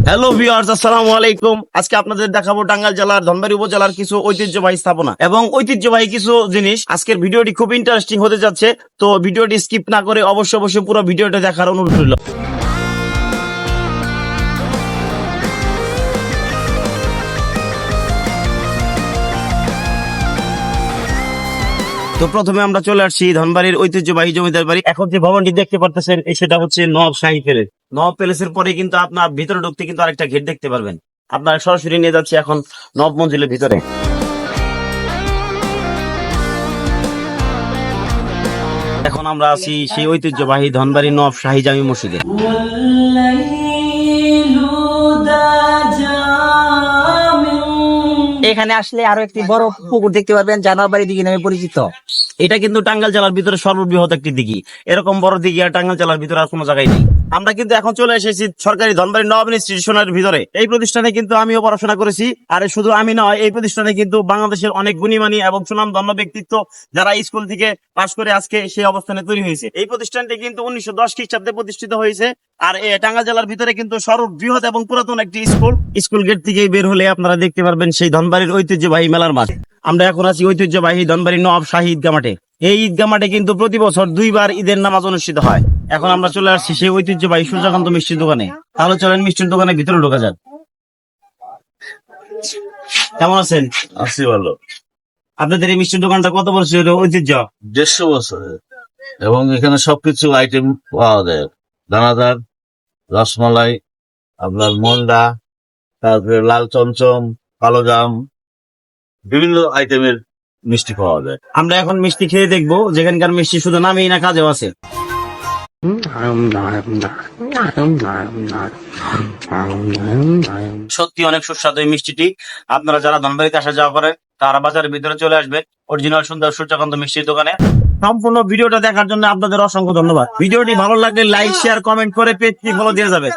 Hello viewers, আসসালামু আলাইকুম। আজকে আপনাদের দেখাবো টাঙ্গাইল জেলার ধনবাড়ী উপজেলার কিছু ঐতিহ্যবাহী স্থাপনা এবং ঐতিহ্যবাহী কিছু জিনিস। আজকের ভিডিওটি খুব ইন্টারেস্টিং হতে যাচ্ছে, তো ভিডিওটি স্কিপ না করে অবশ্যই পুরো ভিডিওটা দেখার অনুরোধ রইল। তো প্রথমে আমরা চলে আসছি ধনবাড়ির ঐতিহ্যবাহী জমিদার বাড়ি। এখন যে ভবনটি দেখতে পারতেছেন সেটা হচ্ছে নবাব শাহী প্যালেস। নবাব প্যালেসের পরে কিন্তু আপনার ভিতরে ঢুকতে কিন্তু আরেকটা গেট দেখতে পারবেন। আপনার সরাসরি নিয়ে যাচ্ছে এখন নবাব মঞ্জিলের ভিতরে। এখন আমরা আছি সেই ঐতিহ্যবাহী ধনবাড়ি নবাব শাহী জামি মসজিদে। এখানে আসলে আরো একটি বড় পুকুর দেখতে পারবেন, জানোয়ারবাড়ি দিঘি নামে পরিচিত। এটা কিন্তু টাঙ্গাইল জেলার ভিতরে সর্ববৃহৎ একটি দিঘি। এরকম বড় দিঘি আর টাঙ্গাইল জেলার ভিতরে আর কোনো জায়গায় নেই। আমরা কিন্তু এখন চলে এসেছি সরকারি ধনবাড়ি নবাব ইনস্টিটিউশনের ভিতরে। এই প্রতিষ্ঠানে কিন্তু আমিও পড়াশোনা করেছি, আর শুধু আমি নয়, এই প্রতিষ্ঠানে কিন্তু বাংলাদেশের অনেক গুণীমানী এবং সুনামধন্য ব্যক্তিত্ব যারা স্কুল থেকে পাশ করে আজকে সেই অবস্থানে তৈরি হয়েছে। এই প্রতিষ্ঠানটি কিন্তু 1910 খ্রিস্টাব্দে প্রতিষ্ঠিত হয়েছে। আর টাঙ্গাইল জেলার ভিতরে কিন্তু সর্ববৃহৎ এবং পুরাতন একটি স্কুল গেট থেকে বের হলে আপনারা দেখতে পারবেন সেই ধনবাড়ির ঐতিহ্যবাহী মেলার মাঠ। আমরা এখন আছি ঐতিহ্যবাহী ধনবাড়ি নবাব শাহী ঈদগাহ মাঠে। এই ঈদগাহ মাঠে কিন্তু প্রতি বছর 2 বার ঈদের নামাজ অনুষ্ঠিত হয়। এখন আমরা চলে আসছি সেই ঐতিহ্যবাহী সূর্যকান্ত মিষ্টির দোকানে। তাহলে চলেন মিষ্টির দোকানের ভিতরে ঢোকা যাক। কেমন আছেন? আছি ভালো। আপনাদের এই মিষ্টির দোকানটা কত বছর ঐতিহ্য? 150 বছরের, এবং এখানে সবকিছু আইটেম পাওয়া যায়। দানাদার, রসমালাই, আপনার মন্ডা, তারপরে লাল চমচম, কালো জাম, বিভিন্ন আইটেমের মিষ্টি পাওয়া যায়। আমরা এখন মিষ্টি খেয়ে দেখবো যেখানকার মিষ্টি শুধু নামেই না কাজেও আছে। সত্যি অনেক সুস্বাদু এই মিষ্টিটি। আপনারা যারা ধনবাড়িতে আসা যাওয়া করে তারা বাজারের ভিতরে চলে আসবে অরিজিনাল সুন্দর সূর্যকান্ত মিষ্টির দোকানে। সম্পূর্ণ ভিডিওটা দেখার জন্য আপনাদের অসংখ্য ধন্যবাদ। ভিডিওটি ভালো লাগলে লাইক, শেয়ার, কমেন্ট করে পেজটি ফলো দিয়ে যাবে।